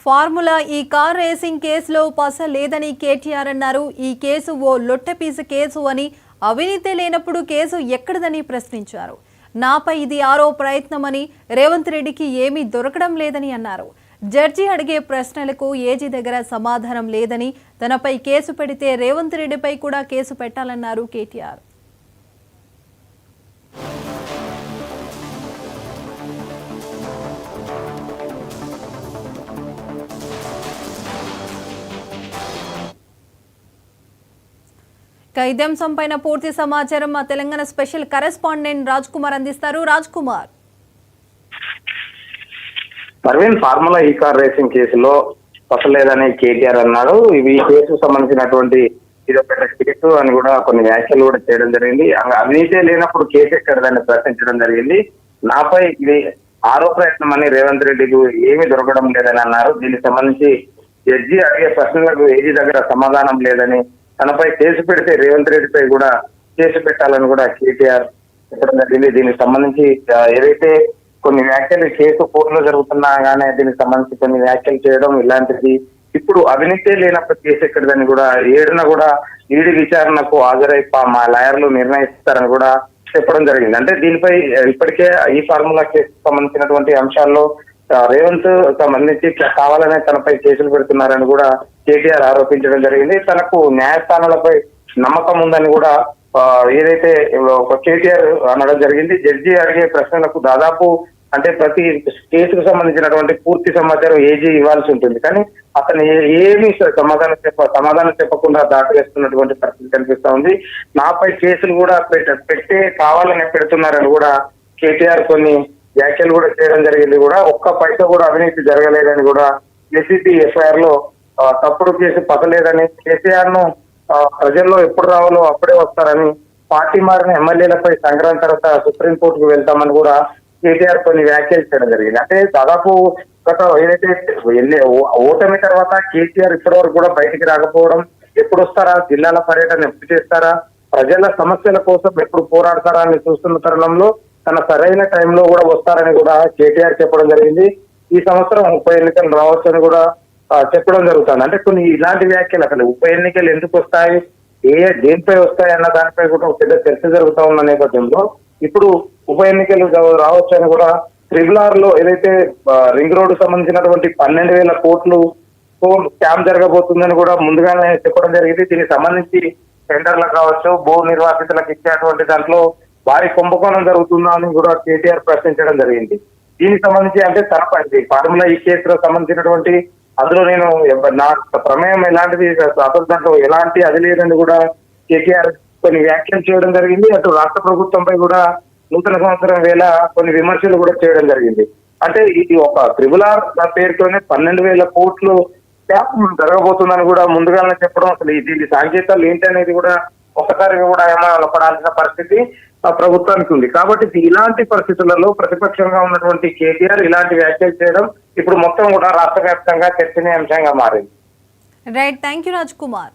Formula ఈ car racing కేసులో పస లేదని కేటీఆర్ అన్నారు. ఈ కేసు ఓ లొట్టపీసు కేసు అని, అవినీతి లేనప్పుడు కేసు ఎక్కడదని ప్రశ్నించారు. నాపై ఇది ఆరో ప్రయత్నమని, రేవంత్ రెడ్డికి ఏమీ దొరకడం లేదని అన్నారు. జడ్జి అడిగే ప్రశ్నలకు ఏజీ దగ్గర సమాధానం లేదని, తనపై కేసు పెడితే రేవంత్ రెడ్డిపై కూడా కేసు పెట్టాలన్నారు కేటీఆర్. ఇదంశం పైన పూర్తి సమాచారం మా తెలంగాణ స్పెషల్ కరెస్పాండెంట్ రాజ్ కుమార్ అందిస్తారు. రాజ్ కుమార్, పర్వీన్ ఫార్ములా ఈ కార్ రేసింగ్ కేసులో పసలేదని కేటీఆర్ అన్నాడు. ఇవి ఈ కేసుకు సంబంధించినటువంటి ఇది ఒక కేసు అని కూడా కొన్ని వ్యాఖ్యలు కూడా చేయడం జరిగింది. అవినీతి లేనప్పుడు కేసు ఎక్కడదని ప్రశ్నించడం జరిగింది. నాపై ఇది ఆరో ప్రయత్నం అని రేవంత్ రెడ్డికి ఏమీ దొరకడం లేదని అన్నారు. దీనికి సంబంధించి జడ్జి అడిగే ప్రశ్నలకు ఏజీ దగ్గర సమాధానం లేదని, తనపై కేసు పెడితే రేవంత్ రెడ్డిపై కూడా కేసు పెట్టాలని కూడా కేటీఆర్ చెప్పడం జరిగింది. దీనికి సంబంధించి ఏదైతే కొన్ని వ్యాఖ్యలు కేసు కోర్టులో జరుగుతున్నా కానీ దీనికి సంబంధించి కొన్ని వ్యాఖ్యలు చేయడం ఇలాంటిది. ఇప్పుడు అవినీతి లేనప్పుడు కేసు ఎక్కడదని కూడా 7న కూడా ఈడీ విచారణకు హాజరై మా లాయర్లు నిర్ణయిస్తారని కూడా చెప్పడం జరిగింది. అంటే దీనిపై ఇప్పటికే ఈ ఫార్ములా కేసుకు సంబంధించినటువంటి అంశాల్లో రేవంత్ సంబంధించి కావాలనే తనపై కేసులు పెడుతున్నారని కూడా కేటీఆర్ ఆరోపించడం జరిగింది. తనకు న్యాయస్థానాలపై నమ్మకం ఉందని కూడా ఏదైతే ఒక కేటీఆర్ అనడం జరిగింది. జడ్జి అడిగే ప్రశ్నలకు దాదాపు అంటే ప్రతి కేసుకు సంబంధించినటువంటి పూర్తి సమాచారం ఏజీ ఇవ్వాల్సి ఉంటుంది. కానీ అతను ఏమీ సమాధానం చెప్పకుండా దాటవేస్తున్నటువంటి పరిస్థితి కనిపిస్తా ఉంది. నాపై కేసులు కూడా పెట్టే కావాలని పెడుతున్నారని కూడా కేటీఆర్ కొన్ని వ్యాఖ్యలు కూడా చేయడం జరిగింది. కూడా ఒక్క పైసా కూడా అవినీతి జరగలేదని కూడా ఏసీపీ ఎఫ్ఐఆర్ లో తప్పుడు కేసు పసలేదని, కేసీఆర్ ను ప్రజల్లో ఎప్పుడు రావాలో అప్పుడే వస్తారని, పార్టీ మారిన ఎమ్మెల్యేలపై సంక్రాంతి తర్వాత సుప్రీంకోర్టుకు వెళ్తామని కూడా కేటీఆర్ కొన్ని వ్యాఖ్యలు చేయడం జరిగింది. అంటే దాదాపు గత ఏదైతే ఓటమి తర్వాత కేసీఆర్ ఇప్పటి వరకు కూడా బయటికి రాకపోవడం, ఎప్పుడు వస్తారా, జిల్లాల పర్యటన ఎప్పుడు చేస్తారా, ప్రజల సమస్యల కోసం ఎప్పుడు పోరాడతారా అని చూస్తున్న తరుణంలో తన సరైన టైంలో కూడా వస్తారని కూడా కేటీఆర్ చెప్పడం జరిగింది. ఈ సంవత్సరం ఉప ఎన్నికలు రావచ్చని కూడా చెప్పడం జరుగుతుంది. అంటే కొన్ని ఇలాంటి వ్యాఖ్యలు అసలు ఉప ఎన్నికలు ఎందుకు వస్తాయి, దేనిపై వస్తాయి అన్న దానిపై కూడా పెద్ద చర్చ జరుగుతా ఉన్న నేపథ్యంలో ఇప్పుడు ఉప ఎన్నికలు రావచ్చు అని కూడా ట్రిబుల్ లో ఏదైతే రింగ్ రోడ్డు సంబంధించినటువంటి 12,000 కోట్లు స్కామ్ జరగబోతుందని కూడా ముందుగానే చెప్పడం జరిగింది. దీనికి సంబంధించి టెండర్లకు కావచ్చు, భూ నిర్వాసితులకు ఇచ్చేటువంటి దాంట్లో భారీ కుంభకోణం జరుగుతుందా అని కూడా కేటీఆర్ ప్రశ్నించడం జరిగింది. దీనికి సంబంధించి అంటే తనపై ఫార్ములా ఈ కేసులో సంబంధించినటువంటి అందులో నేను నా ప్రమేయం ఎలాంటిది అసలు దాంట్లో ఎలాంటి అది లేదని కూడా కేటీఆర్ కొన్ని వ్యాఖ్యలు చేయడం జరిగింది. అటు రాష్ట్ర ప్రభుత్వంపై కూడా నూతన సంవత్సరం వేళ కొన్ని విమర్శలు కూడా చేయడం జరిగింది. అంటే ఇది ఒక ట్రిబుల్ పేరుతోనే 12,000 కోట్లు జరగబోతుందని కూడా ముందుగానే చెప్పడం, అసలు దీని సాంకేతాలు ఏంటి అనేది కూడా ఒకసారి కూడా ఏమైనా పడాల్సిన పరిస్థితి ప్రభుత్వానికి ఉంది. కాబట్టి ఇలాంటి పరిస్థితులలో ప్రతిపక్షంగా ఉన్నటువంటి కేటీఆర్ ఇలాంటి వ్యాఖ్యలు చేయడం ఇప్పుడు మొత్తం కూడా రాష్ట్ర వ్యాప్తంగా చర్చనీయాంశంగా మారింది. Right, thank you Raj Kumar.